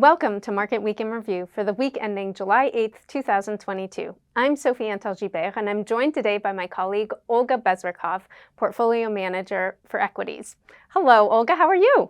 Welcome to Market Week in Review for the week ending July 8th, 2022. I'm Sophie Antal-Gilbert, and I'm joined today by my colleague Olga Bezrikov, Portfolio Manager for Equities. Hello, Olga, how are you?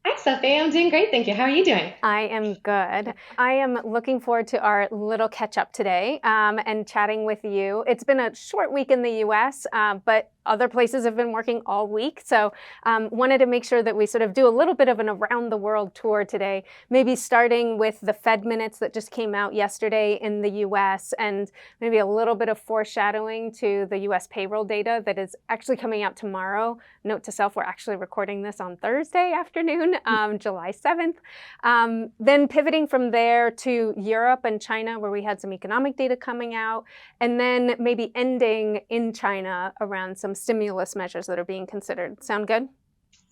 Hi, Sophie. I'm doing great, thank you. How are you doing? I am good. I am looking forward to our little catch-up today and chatting with you. It's been a short week in the US, but other places have been working all week. So wanted to make sure that we sort of do a little bit of an around the world tour today, maybe starting with the Fed minutes that just came out yesterday in the US and maybe a little bit of foreshadowing to the US payroll data that is actually coming out tomorrow. Note to self, we're actually recording this on Thursday afternoon, July 7th. Then pivoting from there to Europe and China, where we had some economic data coming out, and then maybe ending in China around some stimulus measures that are being considered. Sound good?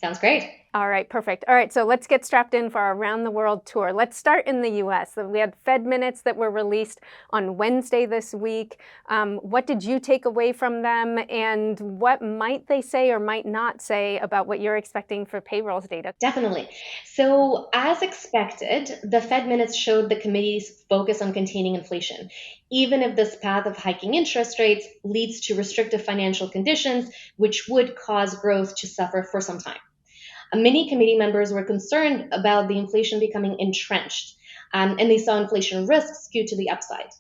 Sounds great. All right, perfect. All right, so let's get strapped in for our around the world tour. Let's start in the US. So we had Fed minutes that were released on Wednesday this week. What did you take away from them, and what might they say or might not say about what you're expecting for payrolls data? Definitely. So, as expected, the Fed minutes showed the committee's focus on containing inflation, even if this path of hiking interest rates leads to restrictive financial conditions, which would cause growth to suffer for some time. Many committee members were concerned about the inflation becoming entrenched, and they saw inflation risks skewed to the upside.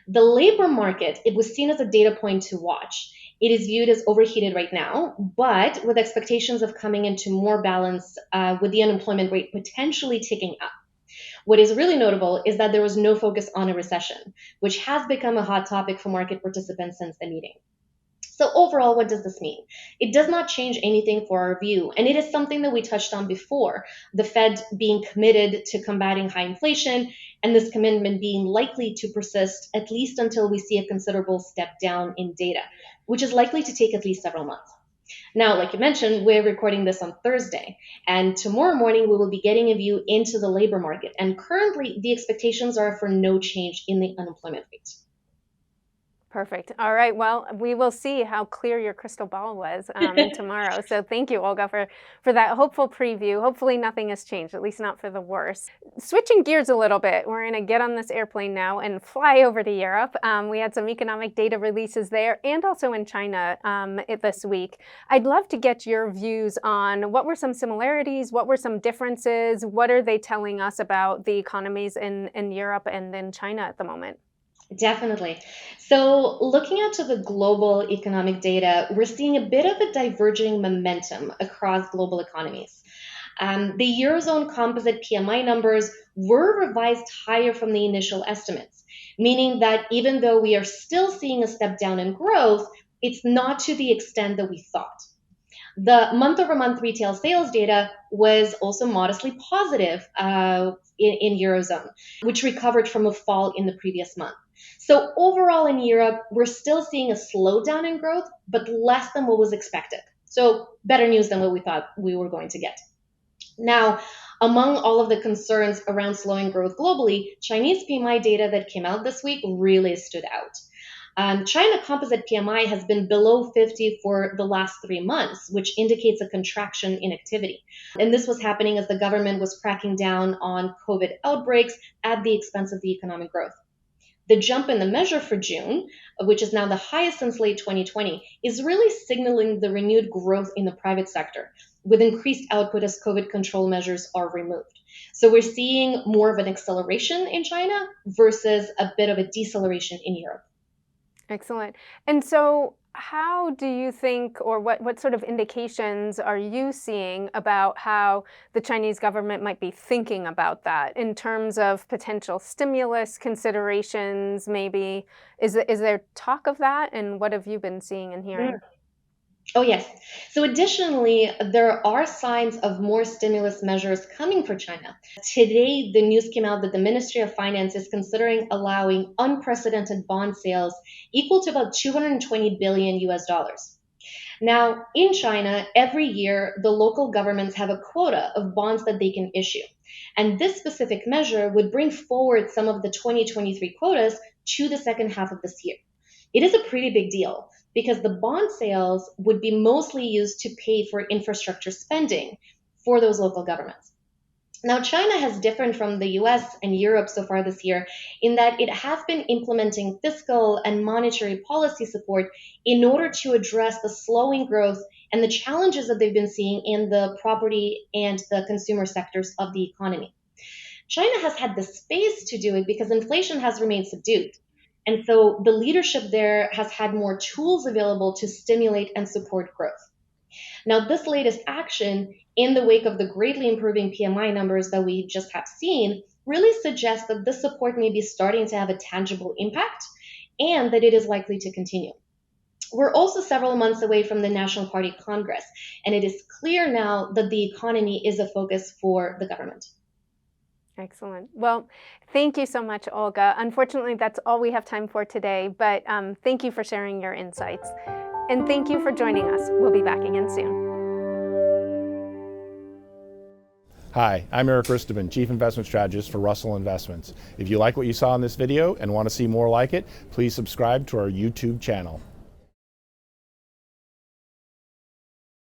The labor market, it was seen as a data point to watch. It is viewed as overheated right now, but with expectations of coming into more balance with the unemployment rate potentially ticking up. What is really notable is that there was no focus on a recession, which has become a hot topic for market participants since the meeting. So overall, what does this mean? It does not change anything for our view, and it is something that we touched on before, the Fed being committed to combating high inflation, and this commitment being likely to persist at least until we see a considerable step down in data, which is likely to take at least several months. Now, like you mentioned, we're recording this on Thursday, and tomorrow morning we will be getting a view into the labor market, and currently the expectations are for no change in the unemployment rate. Perfect. All right. Well, we will see how clear your crystal ball was tomorrow. So thank you, Olga, for that hopeful preview. Hopefully nothing has changed, at least not for the worse. Switching gears a little bit, we're going to get on this airplane now and fly over to Europe. We had some economic data releases there and also in China this week. I'd love to get your views on what were some similarities, what were some differences, what are they telling us about the economies in Europe and in China at the moment? Definitely. So, looking out to the global economic data, we're seeing a bit of a diverging momentum across global economies. The eurozone composite PMI numbers were revised higher from the initial estimates, meaning that even though we are still seeing a step down in growth, it's not to the extent that we thought. The month-over-month retail sales data was also modestly positive in eurozone, which recovered from a fall in the previous month. So overall in Europe, we're still seeing a slowdown in growth, but less than what was expected. So better news than what we thought we were going to get. Now, among all of the concerns around slowing growth globally, Chinese PMI data that came out this week really stood out. China composite PMI has been below 50 for the last 3 months, which indicates a contraction in activity. And this was happening as the government was cracking down on COVID outbreaks at the expense of the economic growth. The jump in the measure for June, which is now the highest since late 2020, is really signaling the renewed growth in the private sector, with increased output as COVID control measures are removed. So we're seeing more of an acceleration in China versus a bit of a deceleration in Europe. Excellent. And so how do you think, or what sort of indications are you seeing about how the Chinese government might be thinking about that in terms of potential stimulus considerations, maybe? Is there talk of that, and what have you been seeing and hearing? Oh, yes. So additionally, there are signs of more stimulus measures coming for China. Today, the news came out that the Ministry of Finance is considering allowing unprecedented bond sales equal to about 220 billion US dollars. Now, in China, every year, the local governments have a quota of bonds that they can issue. And this specific measure would bring forward some of the 2023 quotas to the second half of this year. It is a pretty big deal because the bond sales would be mostly used to pay for infrastructure spending for those local governments. Now, China has differed from the US and Europe so far this year in that it has been implementing fiscal and monetary policy support in order to address the slowing growth and the challenges that they've been seeing in the property and the consumer sectors of the economy. China has had the space to do it because inflation has remained subdued. And so the leadership there has had more tools available to stimulate and support growth. Now, this latest action, in the wake of the greatly improving PMI numbers that we just have seen, really suggests that this support may be starting to have a tangible impact and that it is likely to continue. We're also several months away from the National Party Congress, and it is clear now that the economy is a focus for the government. Excellent. Well, thank you so much, Olga. Unfortunately, that's all we have time for today, but thank you for sharing your insights. And thank you for joining us. We'll be back again soon. Hi, I'm Eric Risteman, Chief Investment Strategist for Russell Investments. If you like what you saw in this video and want to see more like it, please subscribe to our YouTube channel.